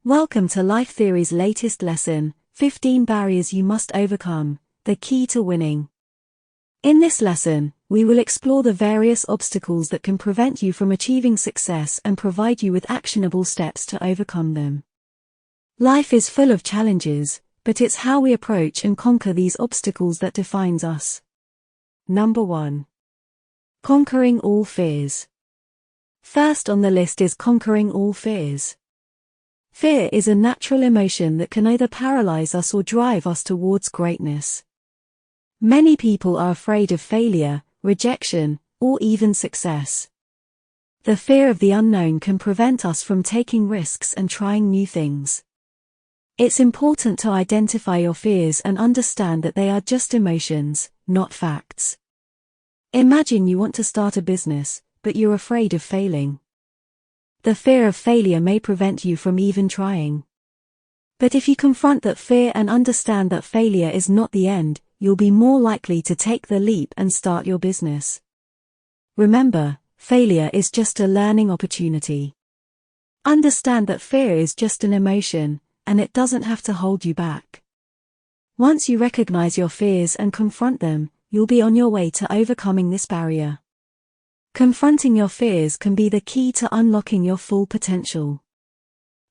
Welcome to Life Theory's latest lesson, 15 Barriers You Must Overcome, the Key to Winning. In this lesson, we will explore the various obstacles that can prevent you from achieving success and provide you with actionable steps to overcome them. Life is full of challenges, but it's how we approach and conquer these obstacles that defines us. Number 1. Conquering all fears. First on the list is conquering all fears. Fear is a natural emotion that can either paralyze us or drive us towards greatness. Many people are afraid of failure, rejection, or even success. The fear of the unknown can prevent us from taking risks and trying new things. It's important to identify your fears and understand that they are just emotions, not facts. Imagine you want to start a business, but you're afraid of failing. The fear of failure may prevent you from even trying. But if you confront that fear and understand that failure is not the end, you'll be more likely to take the leap and start your business. Remember, failure is just a learning opportunity. Understand that fear is just an emotion, and it doesn't have to hold you back. Once you recognize your fears and confront them, you'll be on your way to overcoming this barrier. Confronting your fears can be the key to unlocking your full potential.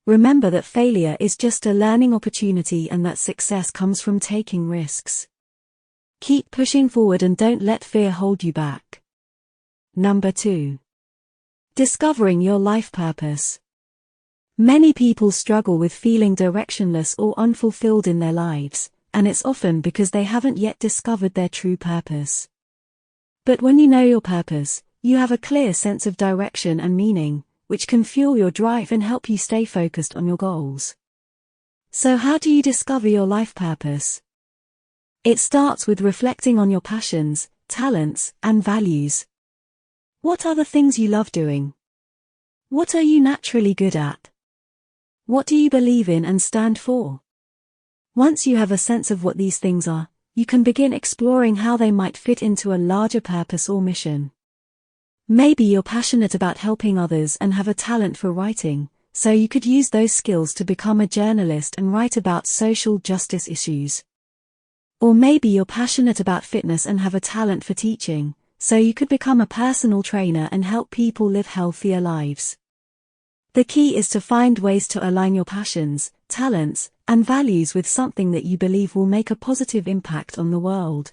Remember that failure is just a learning opportunity and that success comes from taking risks. Keep pushing forward and don't let fear hold you back. Number 2. Discovering your life purpose. Many people struggle with feeling directionless or unfulfilled in their lives, and it's often because they haven't yet discovered their true purpose. But when you know your purpose, you have a clear sense of direction and meaning, which can fuel your drive and help you stay focused on your goals. So how do you discover your life purpose? It starts with reflecting on your passions, talents, and values. What are the things you love doing? What are you naturally good at? What do you believe in and stand for? Once you have a sense of what these things are, you can begin exploring how they might fit into a larger purpose or mission. Maybe you're passionate about helping others and have a talent for writing, so you could use those skills to become a journalist and write about social justice issues. Or maybe you're passionate about fitness and have a talent for teaching, so you could become a personal trainer and help people live healthier lives. The key is to find ways to align your passions, talents, and values with something that you believe will make a positive impact on the world.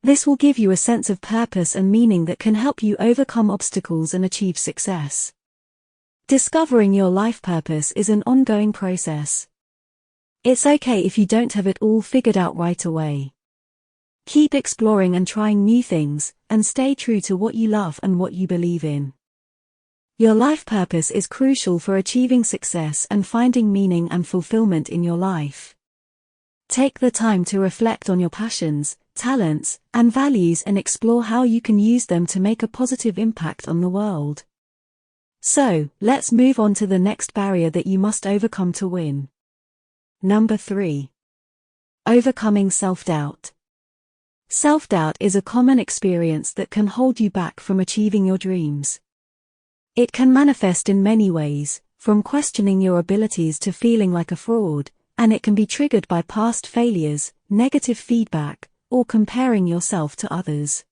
This will give you a sense of purpose and meaning that can help you overcome obstacles and achieve success. Discovering your life purpose is an ongoing process. It's okay if you don't have it all figured out right away. Keep exploring and trying new things, and stay true to what you love and what you believe in. Your life purpose is crucial for achieving success and finding meaning and fulfillment in your life. Take the time to reflect on your passions, talents, and values and explore how you can use them to make a positive impact on the world. So, let's move on to the next barrier that you must overcome to win. Number 3. Overcoming self-doubt. Self-doubt is a common experience that can hold you back from achieving your dreams. It can manifest in many ways, from questioning your abilities to feeling like a fraud, and it can be triggered by past failures, negative feedback, or comparing yourself to others.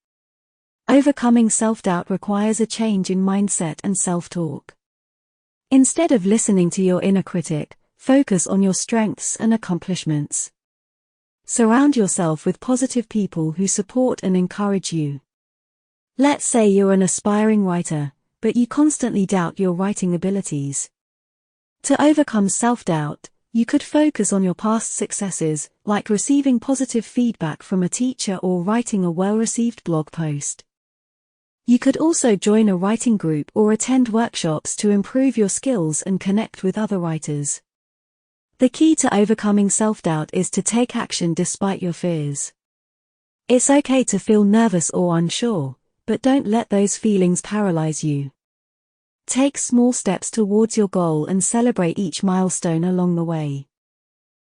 Overcoming self-doubt requires a change in mindset and self-talk. Instead of listening to your inner critic, focus on your strengths and accomplishments. Surround yourself with positive people who support and encourage you. Let's say you're an aspiring writer, but you constantly doubt your writing abilities. To overcome self-doubt, you could focus on your past successes, like receiving positive feedback from a teacher or writing a well-received blog post. You could also join a writing group or attend workshops to improve your skills and connect with other writers. The key to overcoming self-doubt is to take action despite your fears. It's okay to feel nervous or unsure, but don't let those feelings paralyze you. Take small steps towards your goal and celebrate each milestone along the way.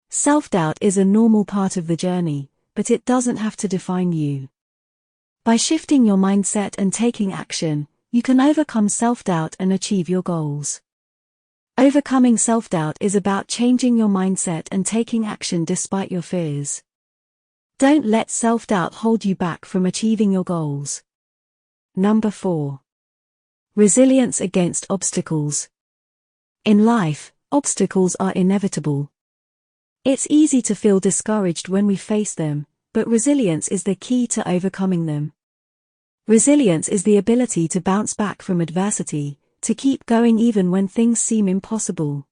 Self-doubt is a normal part of the journey, but it doesn't have to define you. By shifting your mindset and taking action, you can overcome self-doubt and achieve your goals. Overcoming self-doubt is about changing your mindset and taking action despite your fears. Don't let self-doubt hold you back from achieving your goals. Number 4. Resilience against obstacles. In life, obstacles are inevitable. It's easy to feel discouraged when we face them, but resilience is the key to overcoming them. Resilience is the ability to bounce back from adversity, to keep going even when things seem impossible.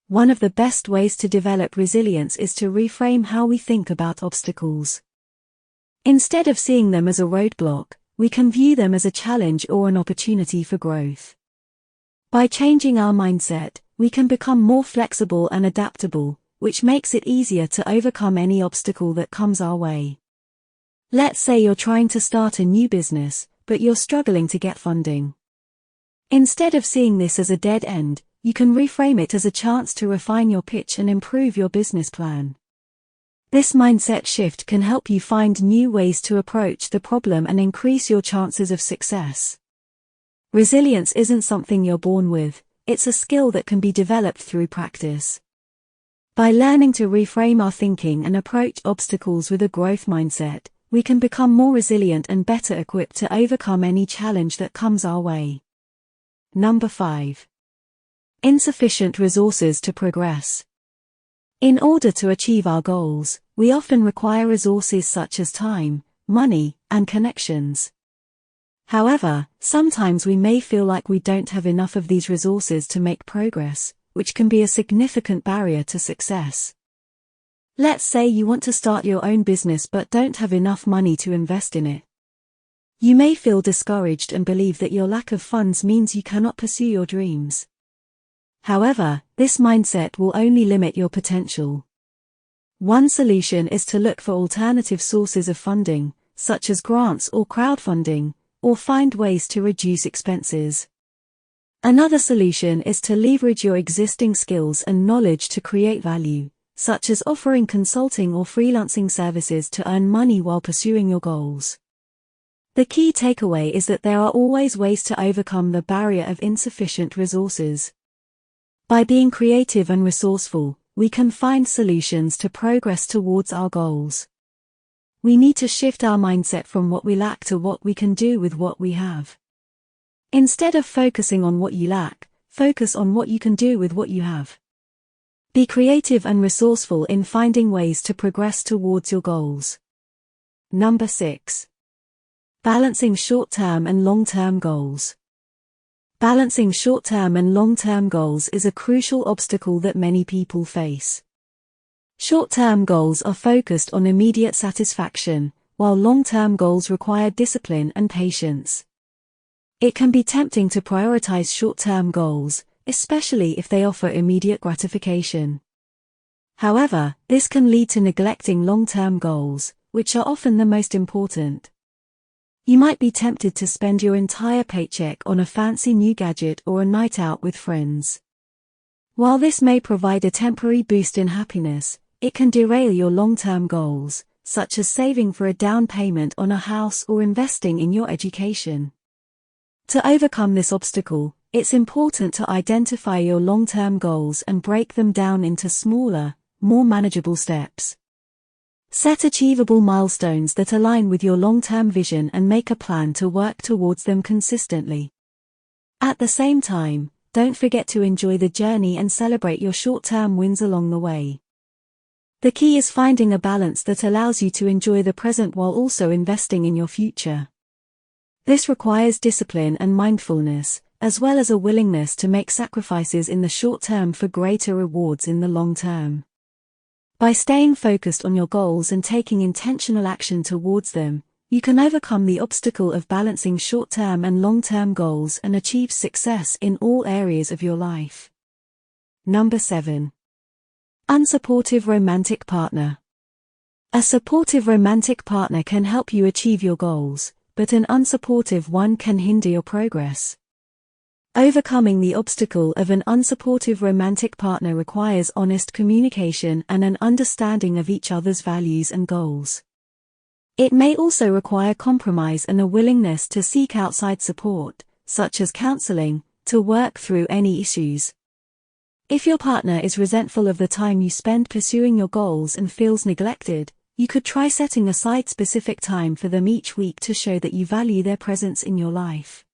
One of the best ways to develop resilience is to reframe how we think about obstacles. Instead of seeing them as a roadblock, we can view them as a challenge or an opportunity for growth. By changing our mindset, we can become more flexible and adaptable, which makes it easier to overcome any obstacle that comes our way. Let's say you're trying to start a new business, but you're struggling to get funding. Instead of seeing this as a dead end, you can reframe it as a chance to refine your pitch and improve your business plan. This mindset shift can help you find new ways to approach the problem and increase your chances of success. Resilience isn't something you're born with, it's a skill that can be developed through practice. By learning to reframe our thinking and approach obstacles with a growth mindset, we can become more resilient and better equipped to overcome any challenge that comes our way. Number 5. Insufficient resources to progress. In order to achieve our goals, we often require resources such as time, money, and connections. However, sometimes we may feel like we don't have enough of these resources to make progress, which can be a significant barrier to success. Let's say you want to start your own business but don't have enough money to invest in it. You may feel discouraged and believe that your lack of funds means you cannot pursue your dreams. However, this mindset will only limit your potential. One solution is to look for alternative sources of funding, such as grants or crowdfunding, or find ways to reduce expenses. Another solution is to leverage your existing skills and knowledge to create value, such as offering consulting or freelancing services to earn money while pursuing your goals. The key takeaway is that there are always ways to overcome the barrier of insufficient resources. By being creative and resourceful, we can find solutions to progress towards our goals. We need to shift our mindset from what we lack to what we can do with what we have. Instead of focusing on what you lack, focus on what you can do with what you have. Be creative and resourceful in finding ways to progress towards your goals. Number 6. Balancing short-term and long-term goals. Balancing short-term and long-term goals is a crucial obstacle that many people face. Short-term goals are focused on immediate satisfaction, while long-term goals require discipline and patience. It can be tempting to prioritize short-term goals, especially if they offer immediate gratification. However, this can lead to neglecting long-term goals, which are often the most important. You might be tempted to spend your entire paycheck on a fancy new gadget or a night out with friends. While this may provide a temporary boost in happiness, it can derail your long-term goals, such as saving for a down payment on a house or investing in your education. To overcome this obstacle, it's important to identify your long-term goals and break them down into smaller, more manageable steps. Set achievable milestones that align with your long-term vision and make a plan to work towards them consistently. At the same time, don't forget to enjoy the journey and celebrate your short-term wins along the way. The key is finding a balance that allows you to enjoy the present while also investing in your future. This requires discipline and mindfulness, as well as a willingness to make sacrifices in the short term for greater rewards in the long term. By staying focused on your goals and taking intentional action towards them, you can overcome the obstacle of balancing short-term and long-term goals and achieve success in all areas of your life. Number 7. Unsupportive romantic partner. A supportive romantic partner can help you achieve your goals, but an unsupportive one can hinder your progress. Overcoming the obstacle of an unsupportive romantic partner requires honest communication and an understanding of each other's values and goals. It may also require compromise and a willingness to seek outside support, such as counseling, to work through any issues. If your partner is resentful of the time you spend pursuing your goals and feels neglected, you could try setting aside specific time for them each week to show that you value their presence in your life.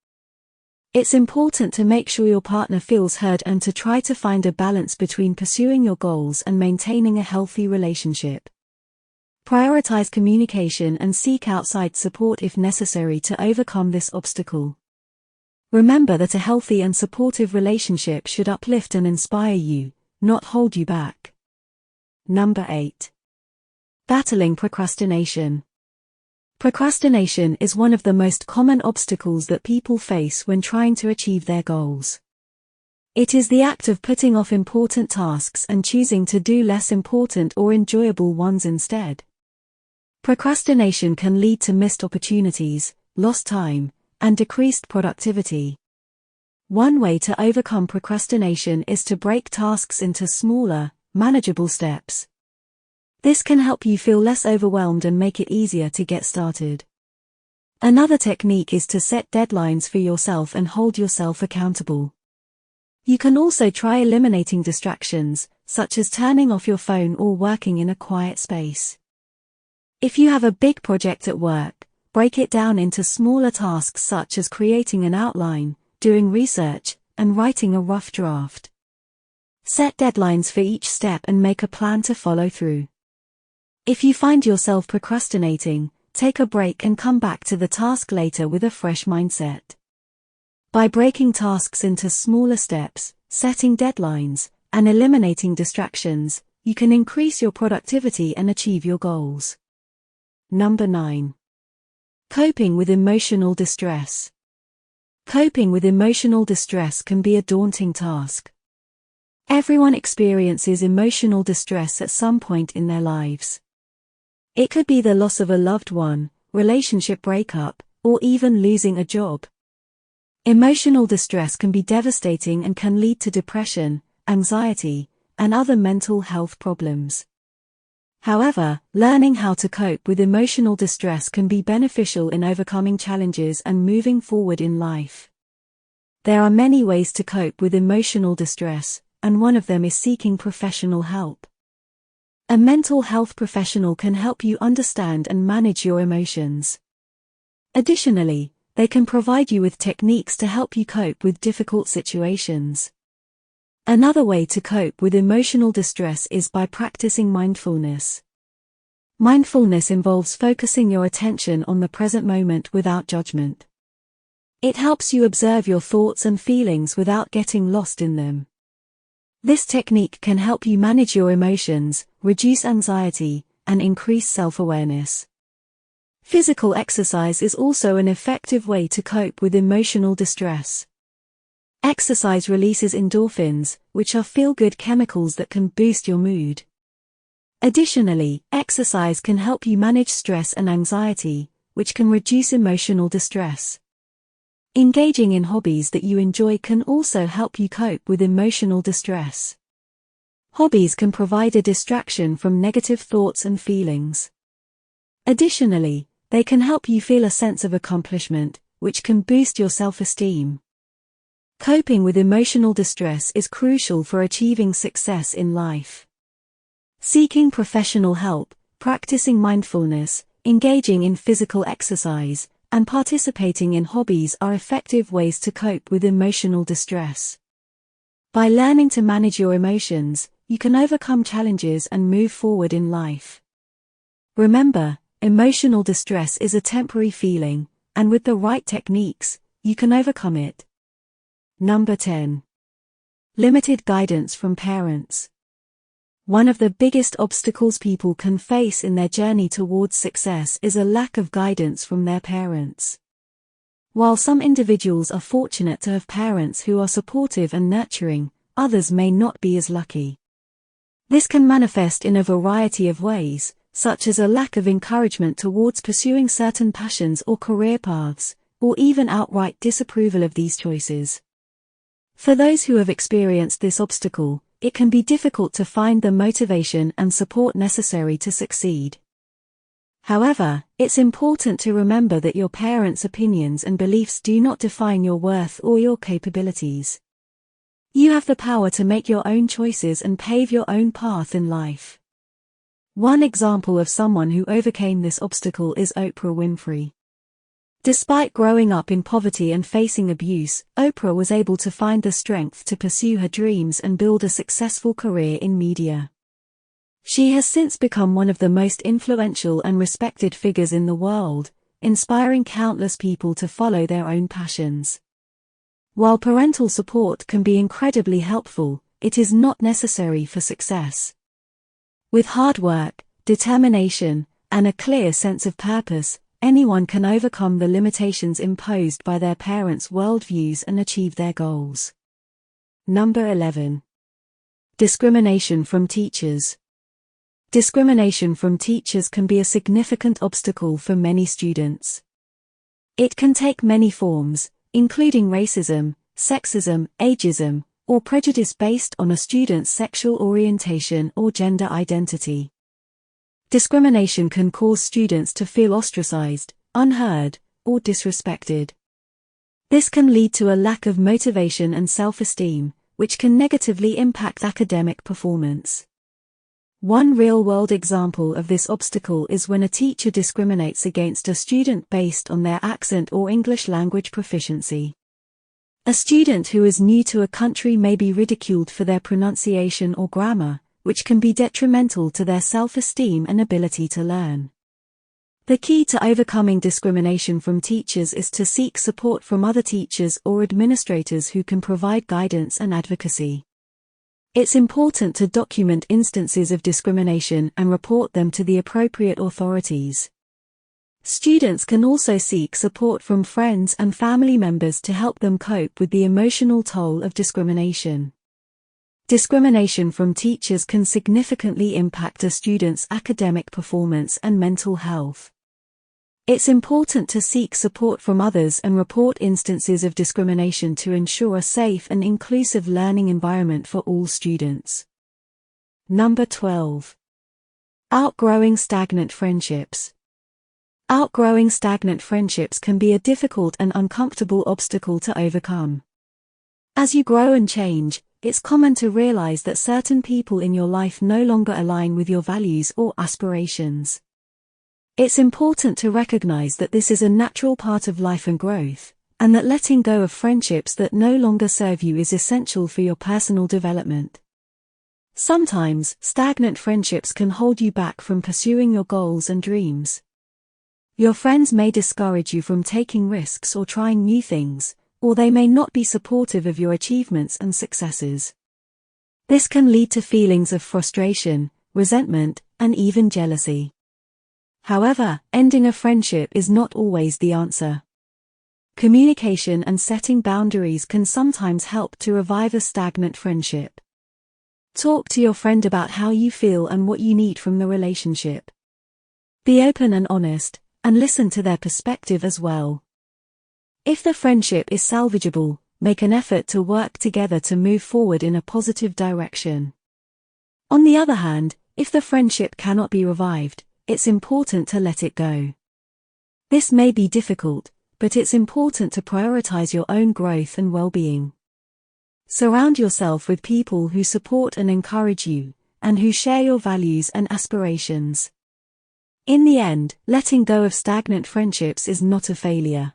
It's important to make sure your partner feels heard and to try to find a balance between pursuing your goals and maintaining a healthy relationship. Prioritize communication and seek outside support if necessary to overcome this obstacle. Remember that a healthy and supportive relationship should uplift and inspire you, not hold you back. Number 8. Battling procrastination. Procrastination is one of the most common obstacles that people face when trying to achieve their goals. It is the act of putting off important tasks and choosing to do less important or enjoyable ones instead. Procrastination can lead to missed opportunities, lost time, and decreased productivity. One way to overcome procrastination is to break tasks into smaller, manageable steps. This can help you feel less overwhelmed and make it easier to get started. Another technique is to set deadlines for yourself and hold yourself accountable. You can also try eliminating distractions, such as turning off your phone or working in a quiet space. If you have a big project at work, break it down into smaller tasks such as creating an outline, doing research, and writing a rough draft. Set deadlines for each step and make a plan to follow through. If you find yourself procrastinating, take a break and come back to the task later with a fresh mindset. By breaking tasks into smaller steps, setting deadlines, and eliminating distractions, you can increase your productivity and achieve your goals. Number 9. Coping with emotional distress. Coping with emotional distress can be a daunting task. Everyone experiences emotional distress at some point in their lives. It could be the loss of a loved one, relationship breakup, or even losing a job. Emotional distress can be devastating and can lead to depression, anxiety, and other mental health problems. However, learning how to cope with emotional distress can be beneficial in overcoming challenges and moving forward in life. There are many ways to cope with emotional distress, and one of them is seeking professional help. A mental health professional can help you understand and manage your emotions. Additionally, they can provide you with techniques to help you cope with difficult situations. Another way to cope with emotional distress is by practicing mindfulness. Mindfulness involves focusing your attention on the present moment without judgment. It helps you observe your thoughts and feelings without getting lost in them. This technique can help you manage your emotions, reduce anxiety, and increase self-awareness. Physical exercise is also an effective way to cope with emotional distress. Exercise releases endorphins, which are feel-good chemicals that can boost your mood. Additionally, exercise can help you manage stress and anxiety, which can reduce emotional distress. Engaging in hobbies that you enjoy can also help you cope with emotional distress. Hobbies can provide a distraction from negative thoughts and feelings. Additionally, they can help you feel a sense of accomplishment, which can boost your self-esteem. Coping with emotional distress is crucial for achieving success in life. Seeking professional help, practicing mindfulness, engaging in physical exercise, and participating in hobbies are effective ways to cope with emotional distress. By learning to manage your emotions, you can overcome challenges and move forward in life. Remember, emotional distress is a temporary feeling, and with the right techniques, you can overcome it. Number 10. Limited guidance from parents. One of the biggest obstacles people can face in their journey towards success is a lack of guidance from their parents. While some individuals are fortunate to have parents who are supportive and nurturing, others may not be as lucky. This can manifest in a variety of ways, such as a lack of encouragement towards pursuing certain passions or career paths, or even outright disapproval of these choices. For those who have experienced this obstacle, it can be difficult to find the motivation and support necessary to succeed. However, it's important to remember that your parents' opinions and beliefs do not define your worth or your capabilities. You have the power to make your own choices and pave your own path in life. One example of someone who overcame this obstacle is Oprah Winfrey. Despite growing up in poverty and facing abuse, Oprah was able to find the strength to pursue her dreams and build a successful career in media. She has since become one of the most influential and respected figures in the world, inspiring countless people to follow their own passions. While parental support can be incredibly helpful, it is not necessary for success. With hard work, determination, and a clear sense of purpose, anyone can overcome the limitations imposed by their parents' worldviews and achieve their goals. Number 11. Discrimination from teachers. Discrimination from teachers can be a significant obstacle for many students. It can take many forms, including racism, sexism, ageism, or prejudice based on a student's sexual orientation or gender identity. Discrimination can cause students to feel ostracized, unheard, or disrespected. This can lead to a lack of motivation and self-esteem, which can negatively impact academic performance. One real-world example of this obstacle is when a teacher discriminates against a student based on their accent or English language proficiency. A student who is new to a country may be ridiculed for their pronunciation or grammar, which can be detrimental to their self-esteem and ability to learn. The key to overcoming discrimination from teachers is to seek support from other teachers or administrators who can provide guidance and advocacy. It's important to document instances of discrimination and report them to the appropriate authorities. Students can also seek support from friends and family members to help them cope with the emotional toll of discrimination. Discrimination from teachers can significantly impact a student's academic performance and mental health. It's important to seek support from others and report instances of discrimination to ensure a safe and inclusive learning environment for all students. Number 12. Outgrowing stagnant friendships. Outgrowing stagnant friendships can be a difficult and uncomfortable obstacle to overcome. As you grow and change, it's common to realize that certain people in your life no longer align with your values or aspirations. It's important to recognize that this is a natural part of life and growth, and that letting go of friendships that no longer serve you is essential for your personal development. Sometimes, stagnant friendships can hold you back from pursuing your goals and dreams. Your friends may discourage you from taking risks or trying new things, or they may not be supportive of your achievements and successes. This can lead to feelings of frustration, resentment, and even jealousy. However, ending a friendship is not always the answer. Communication and setting boundaries can sometimes help to revive a stagnant friendship. Talk to your friend about how you feel and what you need from the relationship. Be open and honest, and listen to their perspective as well. If the friendship is salvageable, make an effort to work together to move forward in a positive direction. On the other hand, if the friendship cannot be revived, it's important to let it go. This may be difficult, but it's important to prioritize your own growth and well-being. Surround yourself with people who support and encourage you, and who share your values and aspirations. In the end, letting go of stagnant friendships is not a failure.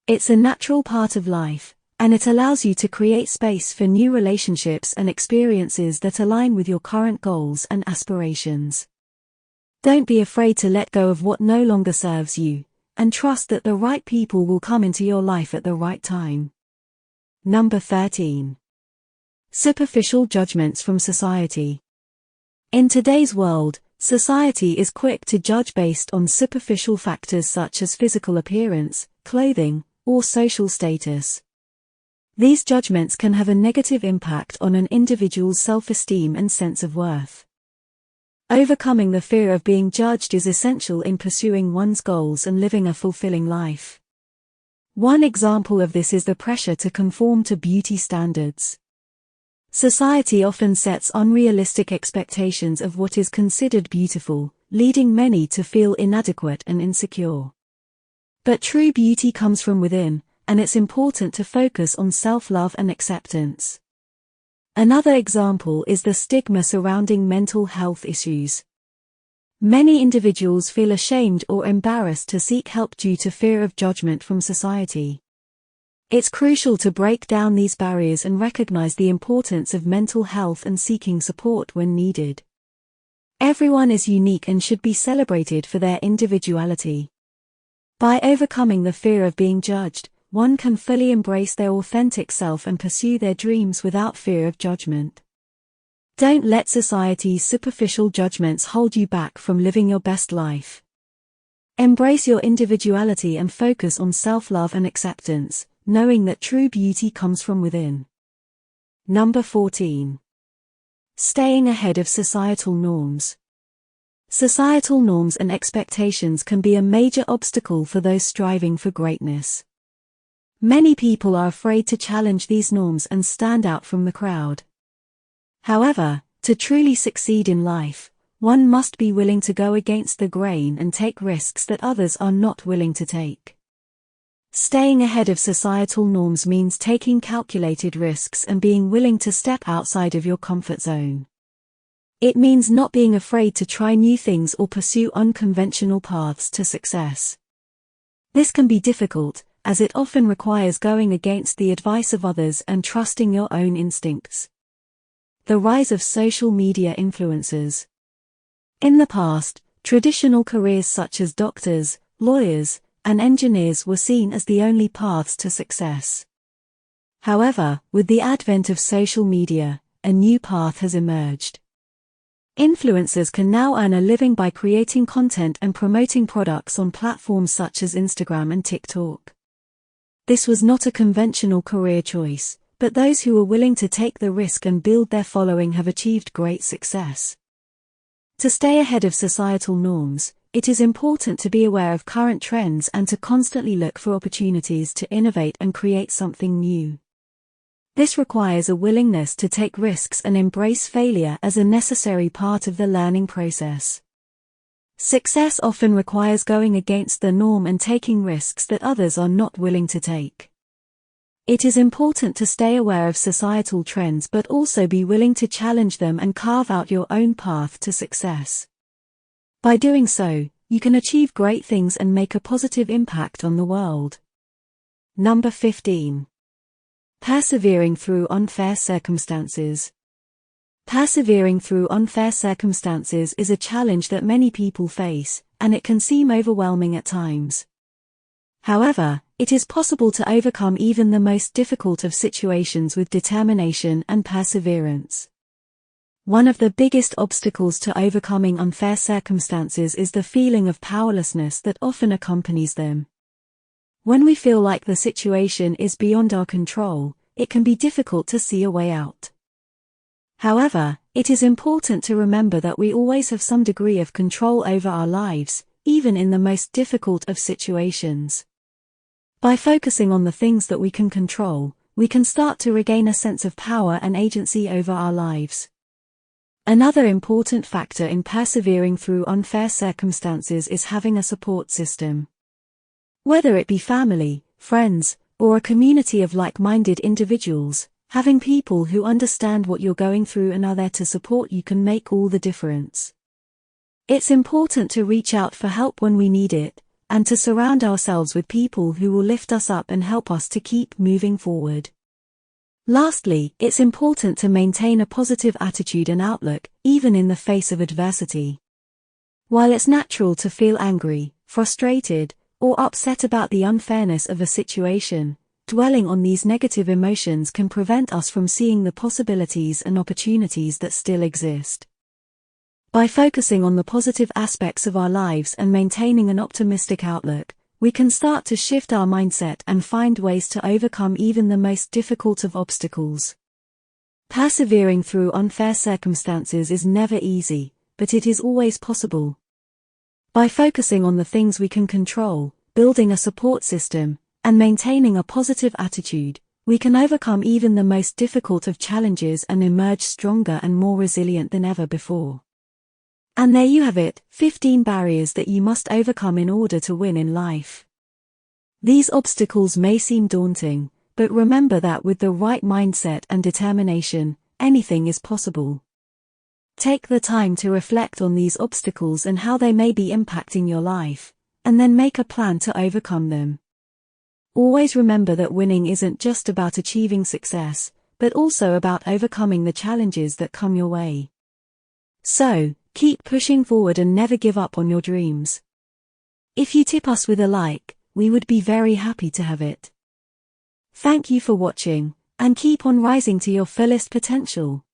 It's a natural part of life, and it allows you to create space for new relationships and experiences that align with your current goals and aspirations. Don't be afraid to let go of what no longer serves you, and trust that the right people will come into your life at the right time. Number 13. Superficial judgments from society. In today's world, society is quick to judge based on superficial factors such as physical appearance, clothing, or social status. These judgments can have a negative impact on an individual's self-esteem and sense of worth. Overcoming the fear of being judged is essential in pursuing one's goals and living a fulfilling life. One example of this is the pressure to conform to beauty standards. Society often sets unrealistic expectations of what is considered beautiful, leading many to feel inadequate and insecure. But true beauty comes from within, and it's important to focus on self-love and acceptance. Another example is the stigma surrounding mental health issues. Many individuals feel ashamed or embarrassed to seek help due to fear of judgment from society. It's crucial to break down these barriers and recognize the importance of mental health and seeking support when needed. Everyone is unique and should be celebrated for their individuality. By overcoming the fear of being judged, one can fully embrace their authentic self and pursue their dreams without fear of judgment. Don't let society's superficial judgments hold you back from living your best life. Embrace your individuality and focus on self-love and acceptance, knowing that true beauty comes from within. Number 14. Staying ahead of societal norms. Societal norms and expectations can be a major obstacle for those striving for greatness. Many people are afraid to challenge these norms and stand out from the crowd. However, to truly succeed in life, one must be willing to go against the grain and take risks that others are not willing to take. Staying ahead of societal norms means taking calculated risks and being willing to step outside of your comfort zone. It means not being afraid to try new things or pursue unconventional paths to success. This can be difficult, as it often requires going against the advice of others and trusting your own instincts. The rise of social media influencers. In the past, traditional careers such as doctors, lawyers, and engineers were seen as the only paths to success. However, with the advent of social media, a new path has emerged. Influencers can now earn a living by creating content and promoting products on platforms such as Instagram and TikTok. This was not a conventional career choice, but those who were willing to take the risk and build their following have achieved great success. To stay ahead of societal norms, it is important to be aware of current trends and to constantly look for opportunities to innovate and create something new. This requires a willingness to take risks and embrace failure as a necessary part of the learning process. Success often requires going against the norm and taking risks that others are not willing to take. It is important to stay aware of societal trends but also be willing to challenge them and carve out your own path to success. By doing so, you can achieve great things and make a positive impact on the world. Number 15. Persevering through unfair circumstances. Persevering through unfair circumstances is a challenge that many people face, and it can seem overwhelming at times. However, it is possible to overcome even the most difficult of situations with determination and perseverance. One of the biggest obstacles to overcoming unfair circumstances is the feeling of powerlessness that often accompanies them. When we feel like the situation is beyond our control, it can be difficult to see a way out. However, it is important to remember that we always have some degree of control over our lives, even in the most difficult of situations. By focusing on the things that we can control, we can start to regain a sense of power and agency over our lives. Another important factor in persevering through unfair circumstances is having a support system. Whether it be family, friends, or a community of like-minded individuals, having people who understand what you're going through and are there to support you can make all the difference. It's important to reach out for help when we need it, and to surround ourselves with people who will lift us up and help us to keep moving forward. Lastly, it's important to maintain a positive attitude and outlook, even in the face of adversity. While it's natural to feel angry, frustrated, or upset about the unfairness of a situation, dwelling on these negative emotions can prevent us from seeing the possibilities and opportunities that still exist. By focusing on the positive aspects of our lives and maintaining an optimistic outlook, we can start to shift our mindset and find ways to overcome even the most difficult of obstacles. Persevering through unfair circumstances is never easy, but it is always possible. By focusing on the things we can control, building a support system, and maintaining a positive attitude, we can overcome even the most difficult of challenges and emerge stronger and more resilient than ever before. And there you have it, 15 barriers that you must overcome in order to win in life. These obstacles may seem daunting, but remember that with the right mindset and determination, anything is possible. Take the time to reflect on these obstacles and how they may be impacting your life, and then make a plan to overcome them. Always remember that winning isn't just about achieving success, but also about overcoming the challenges that come your way. So, keep pushing forward and never give up on your dreams. If you tip us with a like, we would be very happy to have it. Thank you for watching, and keep on rising to your fullest potential.